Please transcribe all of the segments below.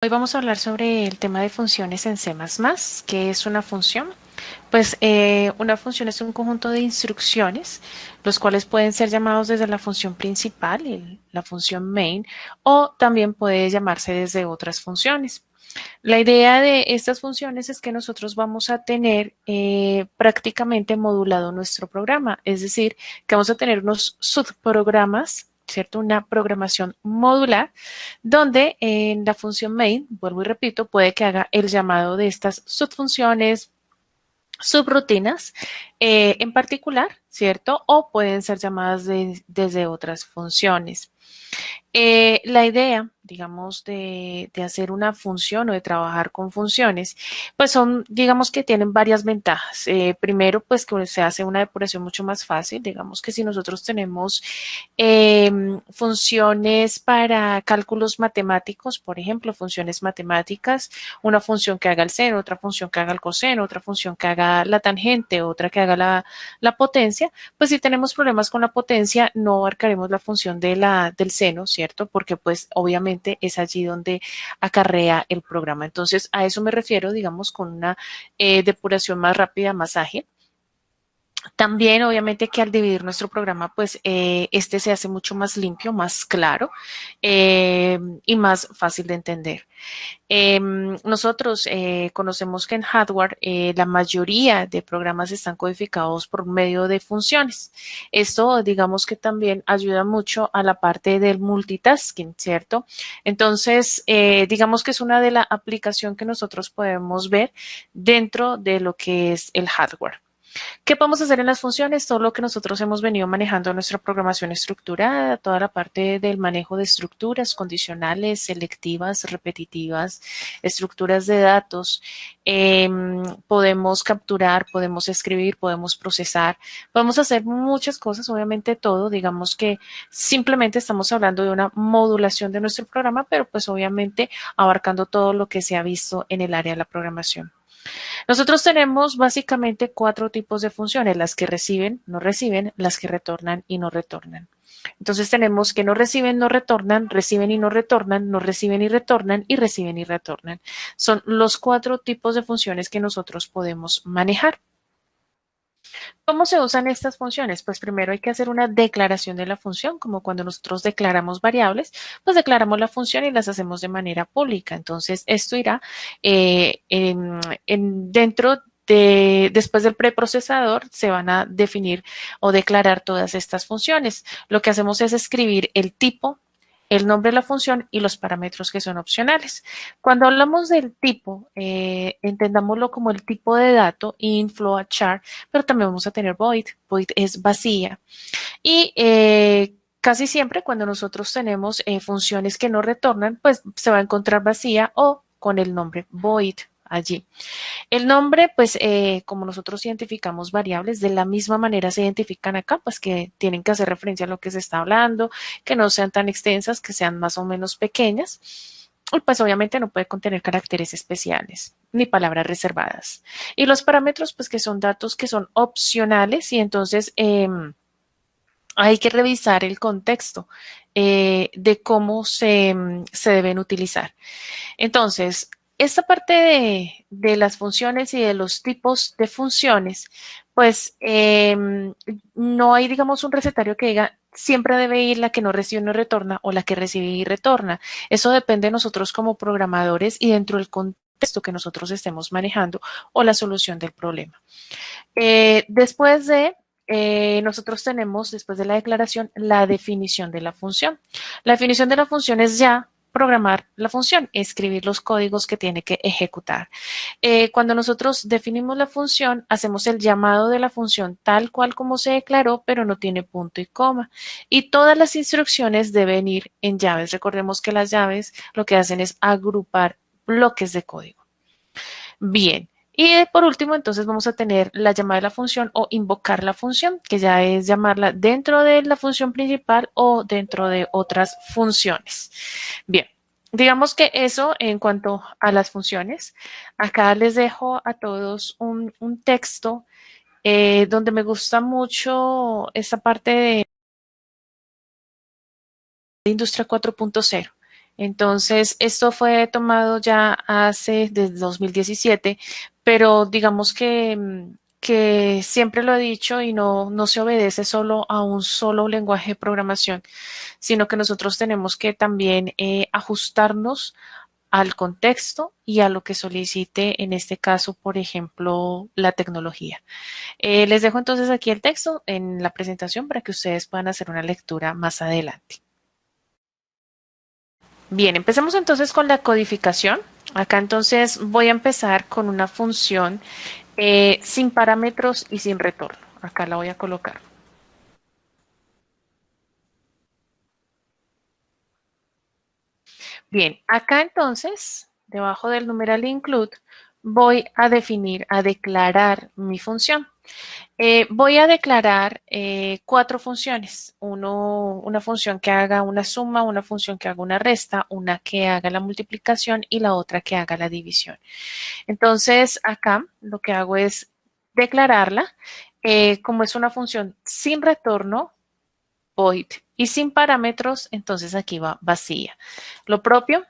Hoy vamos a hablar sobre el tema de funciones en C++. ¿Qué es una función? Pues una función es un conjunto de instrucciones, los cuales pueden ser llamados desde la función principal, la función main, o también puede llamarse desde otras funciones. La idea de estas funciones es que nosotros vamos a tener prácticamente modulado nuestro programa, es decir, que vamos a tener unos subprogramas, ¿cierto? Una programación modular, donde en la función main, vuelvo y repito, puede que haga el llamado de estas subfunciones, subrutinas en particular, ¿cierto? O pueden ser llamadas desde otras funciones. La idea, digamos, de hacer una función o de trabajar con funciones, pues son, digamos que tienen varias ventajas. Primero, pues que se hace una depuración mucho más fácil. Digamos que si nosotros tenemos funciones para cálculos matemáticos, por ejemplo, funciones matemáticas, una función que haga el seno, otra función que haga el coseno, otra función que haga la tangente, otra que haga la potencia, pues si tenemos problemas con la potencia, no abarcaremos la función del seno, ¿cierto? Porque pues obviamente es allí donde acarrea el programa. Entonces a eso me refiero, digamos, con una depuración más rápida, más ágil. También, obviamente, que al dividir nuestro programa, pues este se hace mucho más limpio, más claro y más fácil de entender. Nosotros conocemos que en hardware la mayoría de programas están codificados por medio de funciones. Esto, digamos que también ayuda mucho a la parte del multitasking, ¿cierto? Entonces, digamos que es una de las aplicaciones que nosotros podemos ver dentro de lo que es el hardware. ¿Qué podemos hacer en las funciones? Todo lo que nosotros hemos venido manejando en nuestra programación estructurada, toda la parte del manejo de estructuras condicionales, selectivas, repetitivas, estructuras de datos. Podemos capturar, podemos escribir, podemos procesar, podemos hacer muchas cosas, obviamente todo, digamos que simplemente estamos hablando de una modulación de nuestro programa, pero pues obviamente abarcando todo lo que se ha visto en el área de la programación. Nosotros tenemos básicamente cuatro tipos de funciones, las que reciben, no reciben, las que retornan y no retornan. Entonces tenemos que no reciben, no retornan, reciben y no retornan, no reciben y retornan y reciben y retornan. Son los cuatro tipos de funciones que nosotros podemos manejar. ¿Cómo se usan estas funciones? Pues primero hay que hacer una declaración de la función, como cuando nosotros declaramos variables, pues declaramos la función y las hacemos de manera pública. Entonces, esto irá dentro de, después del preprocesador, se van a definir o declarar todas estas funciones. Lo que hacemos es escribir el tipo, el nombre de la función y los parámetros que son opcionales. Cuando hablamos del tipo, entendámoslo como el tipo de dato, int, float, char, pero también vamos a tener void. Void es vacía. Y casi siempre cuando nosotros tenemos funciones que no retornan, pues se va a encontrar vacía o con el nombre void allí. El nombre, pues como nosotros identificamos variables, de la misma manera se identifican acá, pues que tienen que hacer referencia a lo que se está hablando, que no sean tan extensas, que sean más o menos pequeñas. Y pues obviamente no puede contener caracteres especiales ni palabras reservadas. Y los parámetros, pues que son datos que son opcionales y entonces hay que revisar el contexto de cómo se deben utilizar. Entonces, esta parte de las funciones y de los tipos de funciones, pues no hay, digamos, un recetario que diga siempre debe ir la que no recibe y no retorna o la que recibe y retorna. Eso depende de nosotros como programadores y dentro del contexto que nosotros estemos manejando o la solución del problema. Después de nosotros tenemos, después de la declaración, la definición de la función. La definición de la función es ya programar la función, escribir los códigos que tiene que ejecutar. Cuando nosotros definimos la función, hacemos el llamado de la función tal cual como se declaró, pero no tiene punto y coma. Y todas las instrucciones deben ir en llaves. Recordemos que las llaves lo que hacen es agrupar bloques de código. Bien. Y por último, entonces vamos a tener la llamada de la función o invocar la función, que ya es llamarla dentro de la función principal o dentro de otras funciones. Bien, digamos que eso en cuanto a las funciones. Acá les dejo a todos un texto donde me gusta mucho esta parte de Industria 4.0. Entonces, esto fue tomado ya hace desde 2017, pero digamos que siempre lo he dicho y no se obedece solo a un solo lenguaje de programación, sino que nosotros tenemos que también ajustarnos al contexto y a lo que solicite, en este caso, por ejemplo, la tecnología. Les dejo entonces aquí el texto en la presentación para que ustedes puedan hacer una lectura más adelante. Bien, empecemos entonces con la codificación. Acá entonces voy a empezar con una función sin parámetros y sin retorno. Acá la voy a colocar. Bien, acá entonces, debajo del numeral include, voy a definir, a declarar mi función. Voy a declarar cuatro funciones. Una función que haga una suma, una función que haga una resta, una que haga la multiplicación y la otra que haga la división. Entonces, acá lo que hago es declararla. Como es una función sin retorno, void, y sin parámetros, entonces aquí va vacía. Lo propio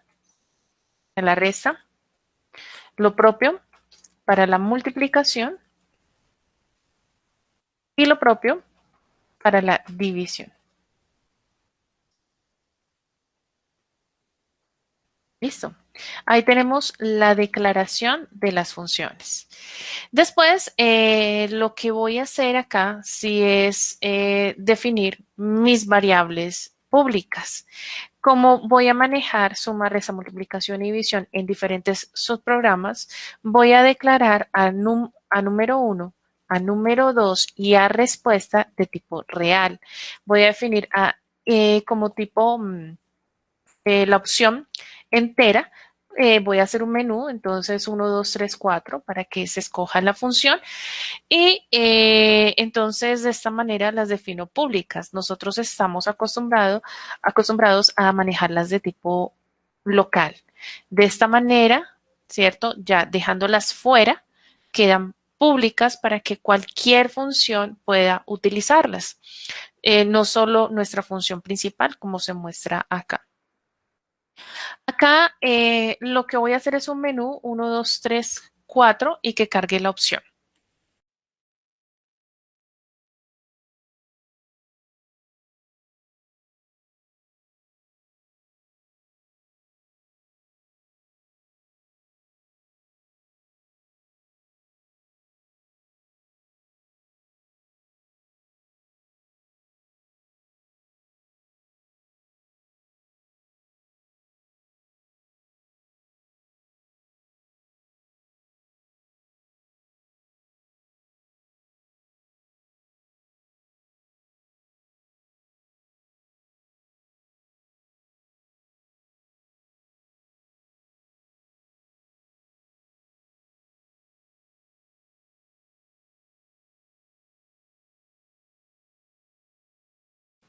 en la resta, lo propio para la multiplicación y lo propio para la división. Listo. Ahí tenemos la declaración de las funciones. Después, lo que voy a hacer acá sí es definir mis variables públicas. Como voy a manejar suma, resta, multiplicación y división en diferentes subprogramas, voy a declarar a número 1, a número 2 y a respuesta de tipo real. Voy a definir como tipo la opción entera. Voy a hacer un menú, entonces 1, 2, 3, 4 para que se escoja la función y entonces de esta manera las defino públicas. Nosotros estamos acostumbrados a manejarlas de tipo local. De esta manera, ¿cierto? Ya dejándolas fuera, quedan públicas para que cualquier función pueda utilizarlas. No solo nuestra función principal, como se muestra acá. Acá lo que voy a hacer es un menú 1, 2, 3, 4 y que cargue la opción.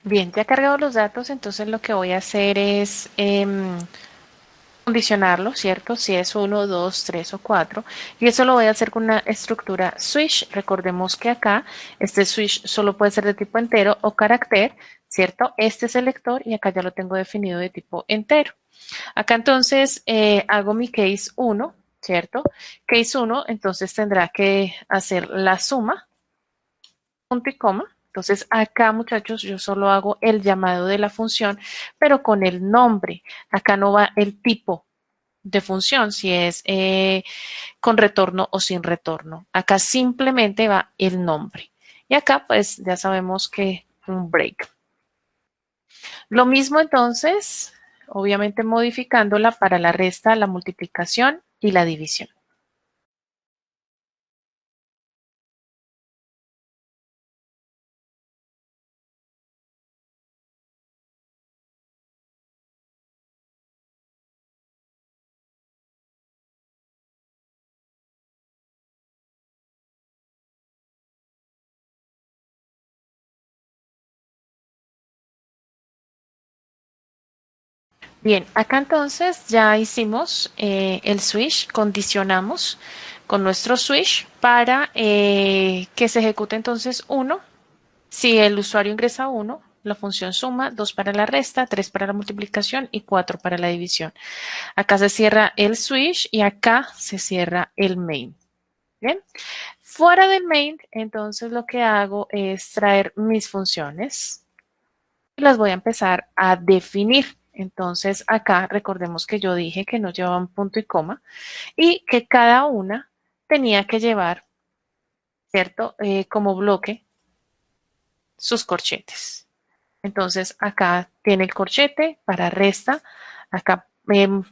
Bien, ya cargado los datos, entonces lo que voy a hacer es condicionarlo, ¿cierto? Si es 1, 2, 3 o 4. Y eso lo voy a hacer con una estructura switch. Recordemos que acá este switch solo puede ser de tipo entero o carácter, ¿cierto? Este es el lector y acá ya lo tengo definido de tipo entero. Acá entonces hago mi case 1, ¿cierto? Case 1, entonces tendrá que hacer la suma, punto y coma. Entonces acá, muchachos, yo solo hago el llamado de la función, pero con el nombre. Acá no va el tipo de función, si es con retorno o sin retorno. Acá simplemente va el nombre. Y acá, pues, ya sabemos que un break. Lo mismo entonces, obviamente modificándola para la resta, la multiplicación y la división. Bien, acá entonces ya hicimos el switch, condicionamos con nuestro switch para que se ejecute entonces 1 si el usuario ingresa 1 la función suma, 2 para la resta, 3 para la multiplicación y 4 para la división. Acá se cierra el switch y acá se cierra el main. Bien, fuera del main, entonces lo que hago es traer mis funciones y las voy a empezar a definir. Entonces acá recordemos que yo dije que no llevaban punto y coma y que cada una tenía que llevar, ¿cierto? Como bloque sus corchetes. Entonces acá tiene el corchete para resta, acá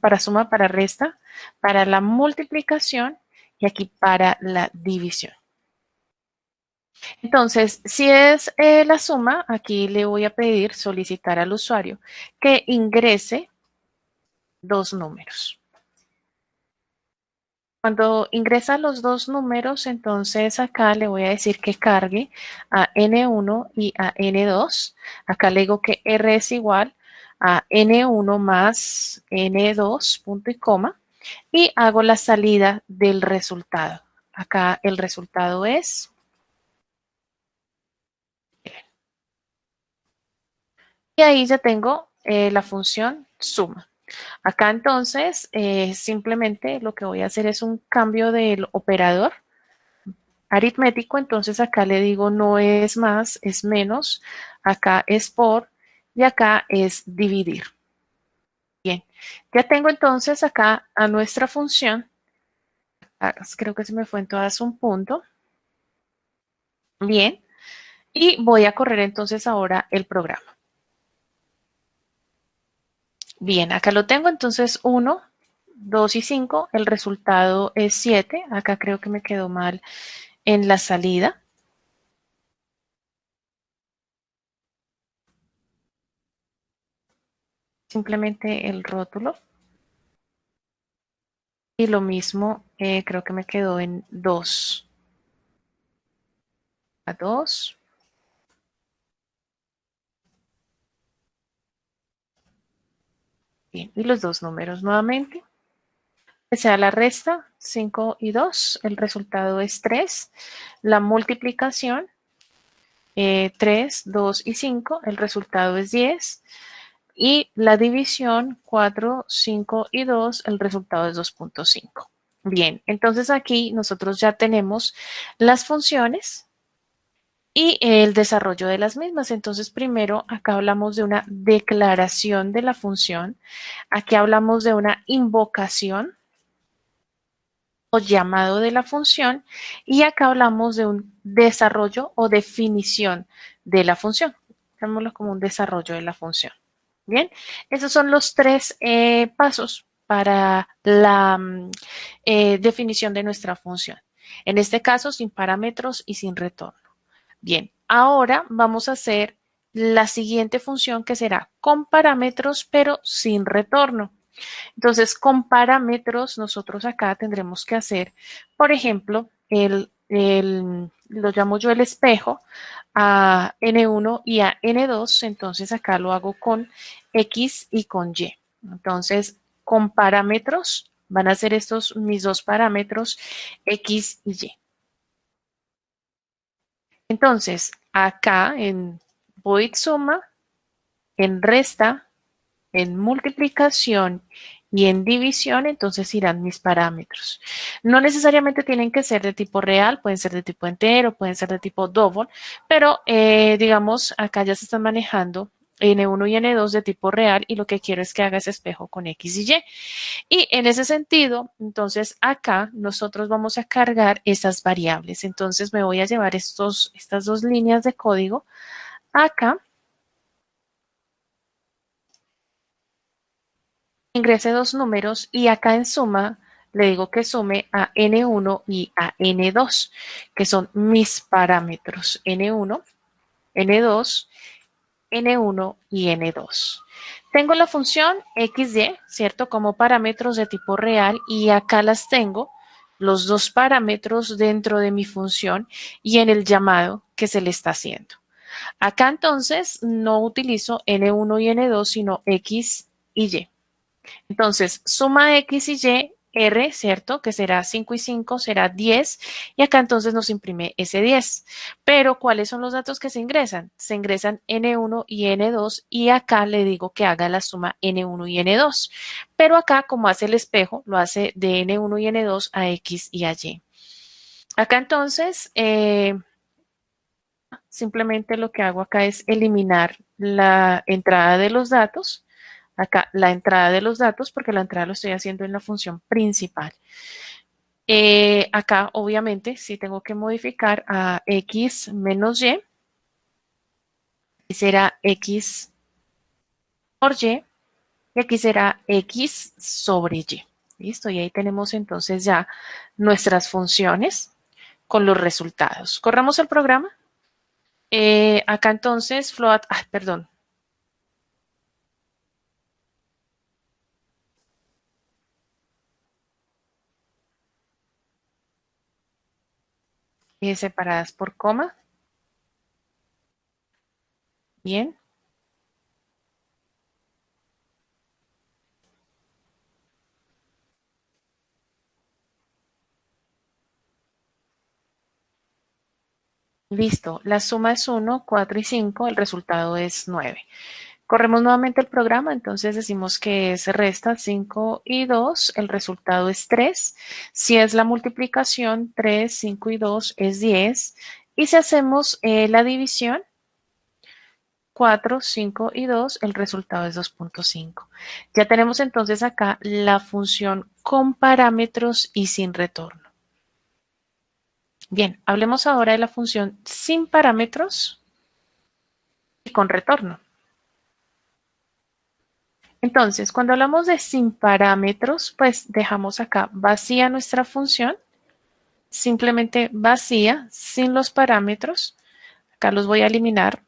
para suma, para resta, para la multiplicación y aquí para la división. Entonces, si es la suma, aquí le voy a pedir, solicitar al usuario que ingrese dos números. Cuando ingresa los dos números, entonces acá le voy a decir que cargue a N1 y a N2. Acá le digo que R es igual a N1 más N2, punto y coma, y hago la salida del resultado. Acá el resultado es, y ahí ya tengo la función suma. Acá entonces simplemente lo que voy a hacer es un cambio del operador aritmético, entonces acá le digo no es más, es menos, acá es por y acá es dividir. Bien, ya tengo entonces acá a nuestra función, creo que se me fue en todas un punto. Bien, y voy a correr entonces ahora el programa. Bien, acá lo tengo, entonces 1, 2 y 5, el resultado es 7, acá creo que me quedó mal en la salida. Simplemente el rótulo. Y lo mismo, creo que me quedó en 2. A 2. Bien, y los dos números nuevamente. Que sea la resta, 5 y 2, el resultado es 3. La multiplicación, 3, 2 y 5, el resultado es 10. Y la división, 4, 5 y 2, el resultado es 2.5. Bien, entonces aquí nosotros ya tenemos las funciones y el desarrollo de las mismas. Entonces, primero, acá hablamos de una declaración de la función, aquí hablamos de una invocación o llamado de la función y acá hablamos de un desarrollo o definición de la función. Llamémoslo como un desarrollo de la función. Bien, esos son los tres pasos para la definición de nuestra función. En este caso, sin parámetros y sin retorno. Bien, ahora vamos a hacer la siguiente función que será con parámetros pero sin retorno. Entonces, con parámetros, nosotros acá tendremos que hacer, por ejemplo, lo llamo yo el espejo a N1 y a N2, entonces acá lo hago con X y con Y. Entonces, con parámetros, van a ser estos mis dos parámetros X y Y. Entonces, acá en void suma, en resta, en multiplicación y en división, entonces irán mis parámetros. No necesariamente tienen que ser de tipo real, pueden ser de tipo entero, pueden ser de tipo double, pero digamos, acá ya se están manejando N1 y N2 de tipo real y lo que quiero es que haga ese espejo con X y Y. Y en ese sentido, entonces acá nosotros vamos a cargar esas variables. Entonces me voy a llevar estas dos líneas de código acá. Ingrese dos números y acá en suma le digo que sume a N1 y a N2, que son mis parámetros N1, N2, N1 y N2. Tengo la función XY, ¿cierto? Como parámetros de tipo real y acá las tengo, los dos parámetros dentro de mi función y en el llamado que se le está haciendo. Acá entonces no utilizo N1 y N2, sino X y Y. Entonces, suma X y Y R, ¿cierto? Que será 5 y 5, será 10, y acá entonces nos imprime ese 10. Pero, ¿cuáles son los datos que se ingresan? Se ingresan N1 y N2, y acá le digo que haga la suma N1 y N2. Pero acá, como hace el espejo, lo hace de N1 y N2 a X y a Y. Acá entonces, simplemente lo que hago acá es eliminar la entrada de los datos. Acá la entrada de los datos, porque la entrada lo estoy haciendo en la función principal. Acá, obviamente, sí tengo que modificar a X menos Y. Y será X por Y. Y aquí será X sobre Y. Listo, y ahí tenemos entonces ya nuestras funciones con los resultados. Corramos el programa. Acá entonces, float, perdón. Separadas por coma. Bien. Listo. La suma es 1, 4 y 5. El resultado es 9. Corremos nuevamente el programa, entonces decimos que se resta 5 y 2, el resultado es 3. Si es la multiplicación, 3, 5 y 2 es 10. Y si hacemos la división, 4, 5 y 2, el resultado es 2.5. Ya tenemos entonces acá la función con parámetros y sin retorno. Bien, hablemos ahora de la función sin parámetros y con retorno. Entonces, cuando hablamos de sin parámetros, pues dejamos acá vacía nuestra función, simplemente vacía, sin los parámetros. Acá los voy a eliminar.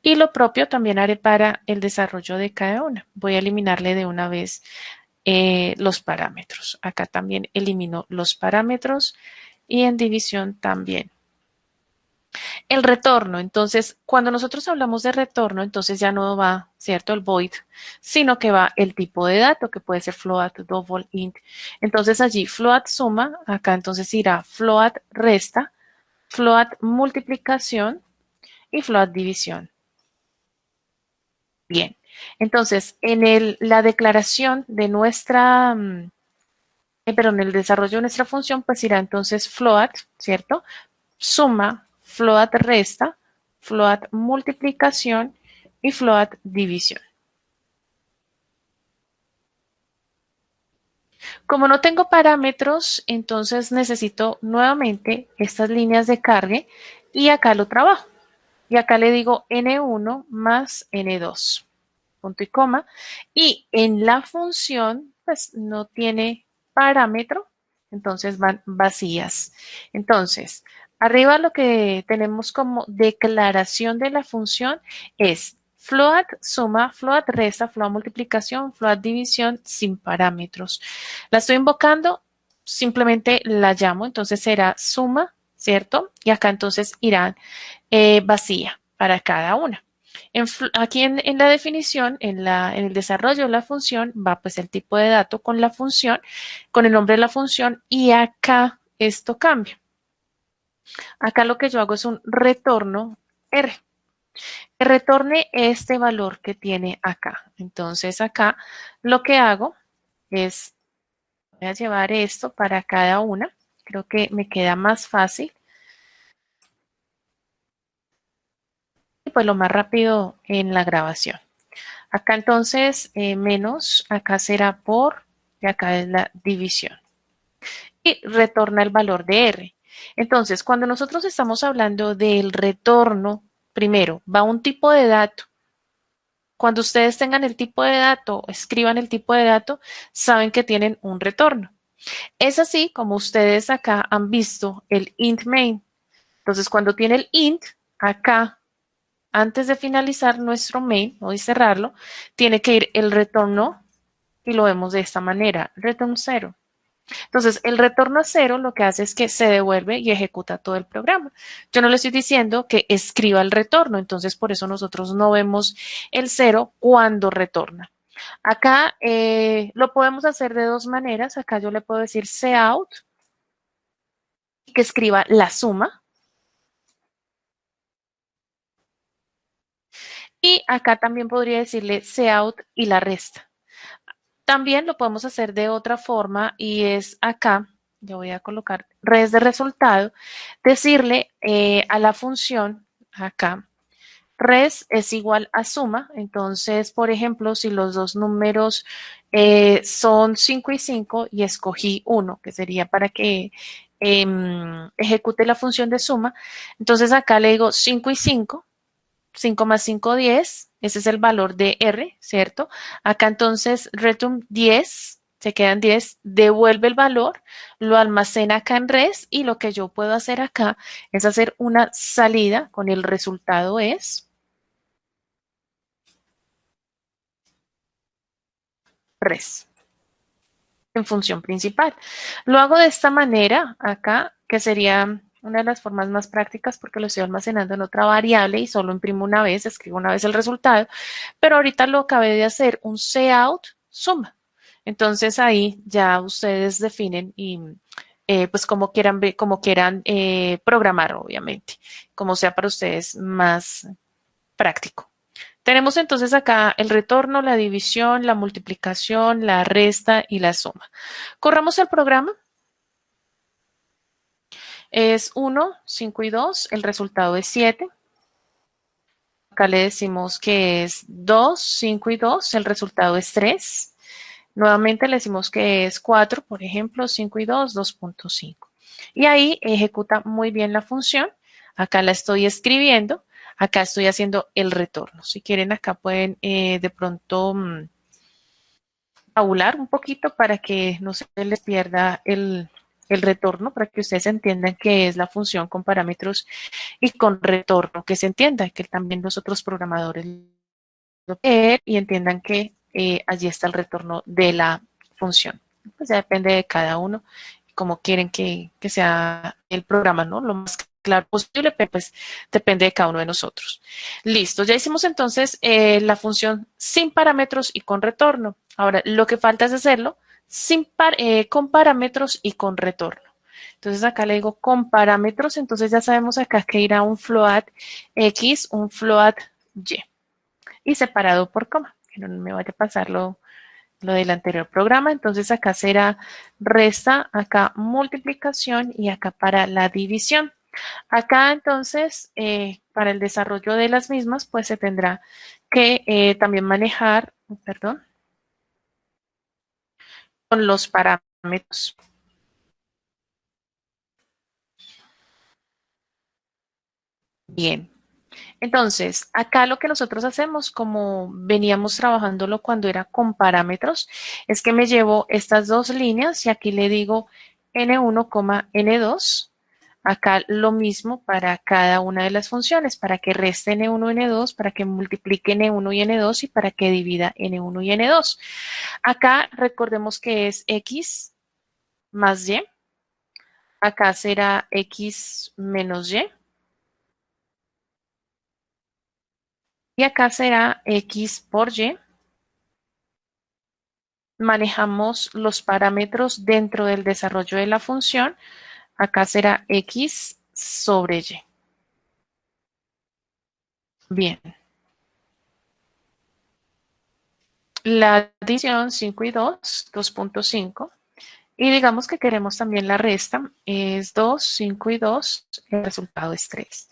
Y lo propio también haré para el desarrollo de cada una. Voy a eliminarle de una vez los parámetros. Acá también elimino los parámetros y en división también. El retorno, entonces, cuando nosotros hablamos de retorno, entonces ya no va, ¿cierto? El void, sino que va el tipo de dato, que puede ser float, double, int. Entonces allí float suma, acá entonces irá float resta, float multiplicación y float división. Bien, entonces en la declaración de nuestra, perdón, el desarrollo de nuestra función, pues irá entonces float, ¿cierto? Suma, float resta, float multiplicación y float división. Como no tengo parámetros, entonces necesito nuevamente estas líneas de cargue y acá lo trabajo. Y acá le digo N1 más N2, punto y coma. Y en la función, pues no tiene parámetro, entonces van vacías. Entonces, arriba lo que tenemos como declaración de la función es float suma, float resta, float multiplicación, float división sin parámetros. La estoy invocando, simplemente la llamo, entonces será suma, ¿cierto? Y acá entonces irán vacía para cada una. Aquí en la definición, en el desarrollo de la función, va pues el tipo de dato con la función, con el nombre de la función, y acá esto cambia. Acá lo que yo hago es un retorno R. Que retorne este valor que tiene acá. Entonces acá lo que hago es, voy a llevar esto para cada una. Creo que me queda más fácil. Y pues lo más rápido en la grabación. Acá entonces menos, acá será por, y acá es la división. Y retorna el valor de R. Entonces, cuando nosotros estamos hablando del retorno, primero va un tipo de dato. Cuando ustedes tengan el tipo de dato, escriban el tipo de dato, saben que tienen un retorno. Es así como ustedes acá han visto el int main. Entonces, cuando tiene el int, acá antes de finalizar nuestro main o de cerrarlo, tiene que ir el retorno y lo vemos de esta manera, return 0. Entonces, el retorno a 0 lo que hace es que se devuelve y ejecuta todo el programa. Yo no le estoy diciendo que escriba el retorno, entonces por eso nosotros no vemos el 0 cuando retorna. Acá lo podemos hacer de dos maneras. Acá yo le puedo decir cout que escriba la suma. Y acá también podría decirle cout y la resta. También lo podemos hacer de otra forma y es acá, yo voy a colocar res de resultado, decirle a la función acá, res es igual a suma. Entonces, por ejemplo, si los dos números son 5 y 5 y escogí uno, que sería para que ejecute la función de suma, entonces acá le digo 5 y 5. 5 más 5, 10. Ese es el valor de R, ¿cierto? Acá entonces return 10, se quedan 10, devuelve el valor, lo almacena acá en res y lo que yo puedo hacer acá es hacer una salida con el resultado es res en función principal. Lo hago de esta manera acá, que sería una de las formas más prácticas porque lo estoy almacenando en otra variable y solo imprimo una vez, escribo una vez el resultado, pero ahorita lo acabé de hacer un cout suma. Entonces ahí ya ustedes definen y pues como quieran programar, obviamente, como sea para ustedes más práctico. Tenemos entonces acá el retorno, la división, la multiplicación, la resta y la suma. Corramos el programa. Es 1, 5 y 2. El resultado es 7. Acá le decimos que es 2, 5 y 2. El resultado es 3. Nuevamente le decimos que es 4, por ejemplo, 5 y 2, 2.5. Y ahí ejecuta muy bien la función. Acá la estoy escribiendo. Acá estoy haciendo el retorno. Si quieren, acá pueden de pronto tabular un poquito para que no se les pierda el retorno, para que ustedes entiendan qué es la función con parámetros y con retorno, que se entienda, que también los otros programadores lo vean y entiendan que allí está el retorno de la función. Pues ya depende de cada uno, cómo quieren que sea el programa, ¿no? Lo más claro posible, pero pues depende de cada uno de nosotros. Listo, ya hicimos entonces la función sin parámetros y con retorno. Ahora, lo que falta es hacerlo con parámetros y con retorno. Entonces acá le digo con parámetros, entonces ya sabemos acá que irá un float X, un float Y y separado por coma, que no me vaya a pasar lo del anterior programa. Entonces acá será resta, acá multiplicación y acá para la división. Acá entonces, para el desarrollo de las mismas, pues se tendrá que también manejar, perdón, con los parámetros. Bien. Entonces, acá lo que nosotros hacemos, como veníamos trabajándolo cuando era con parámetros, es que me llevo estas dos líneas y aquí le digo n1, n2. Acá lo mismo para cada una de las funciones, para que reste n1, n2, para que multiplique n1 y n2 y para que divida n1 y n2. Acá recordemos que es x más y. Acá será x menos y. Y acá será x por y. Manejamos los parámetros dentro del desarrollo de la función. Acá será x sobre y. Bien. La adición 5 y 2, 2.5. Y digamos que queremos también la resta, es 2, 5 y 2, el resultado es 3.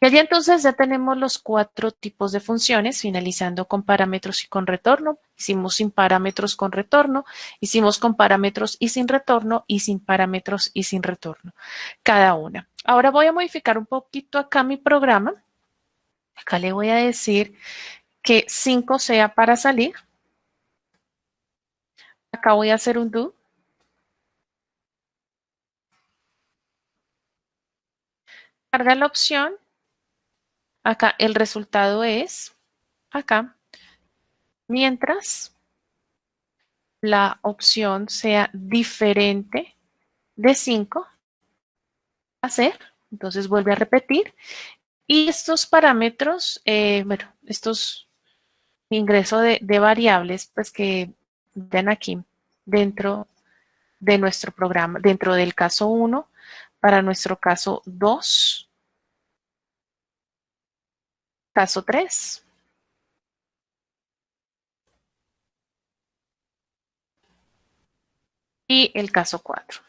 Y allí entonces ya tenemos los cuatro tipos de funciones, finalizando con parámetros y con retorno. Hicimos sin parámetros con retorno, hicimos con parámetros y sin retorno, y sin parámetros y sin retorno, cada una. Ahora voy a modificar un poquito acá mi programa. Acá le voy a decir que 5 sea para salir. Acá voy a hacer un do. Carga la opción. Acá el resultado es acá, mientras la opción sea diferente de 5 a ser, entonces vuelve a repetir. Y estos parámetros, bueno, estos ingreso de variables, pues que ven aquí dentro de nuestro programa, dentro del caso 1, para nuestro caso 2, caso 3 y el caso 4.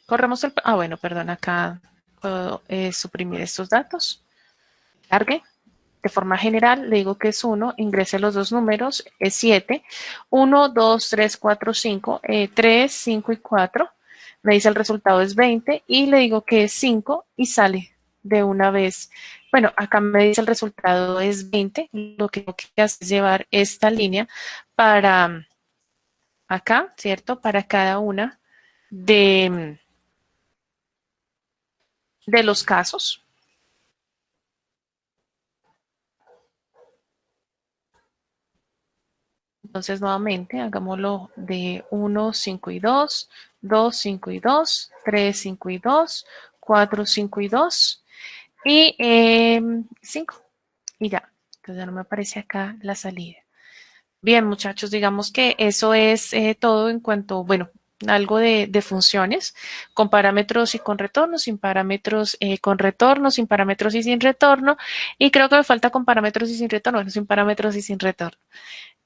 Corremos el... Ah, bueno, perdón, acá puedo suprimir estos datos. Cargue. De forma general, le digo que es 1, ingrese los dos números, es 7, 1, 2, 3, 4, 5, 3, 5 y 4. Me dice el resultado es 20 y le digo que es 5 y sale de una vez. Bueno, acá me dice el resultado es 20. Lo que tengo que hacer es llevar esta línea para acá, ¿cierto? Para cada una de, de los casos. Entonces, nuevamente, hagámoslo de 1, 5 y 2, 2, 5 y 2, 3, 5 y 2, 4, 5 y 2 y 5. Y ya. Entonces, ya no me aparece acá la salida. Bien, muchachos, digamos que eso es todo en cuanto, bueno, algo de funciones, con parámetros y con retorno, sin parámetros con retorno, sin parámetros y sin retorno. Y creo que me falta con parámetros y sin retorno, bueno, sin parámetros y sin retorno.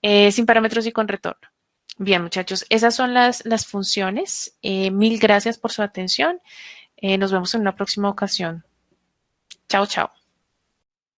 Sin parámetros y con retorno. Bien, muchachos, esas son las funciones. Mil gracias por su atención. Nos vemos en una próxima ocasión. Chao, chao.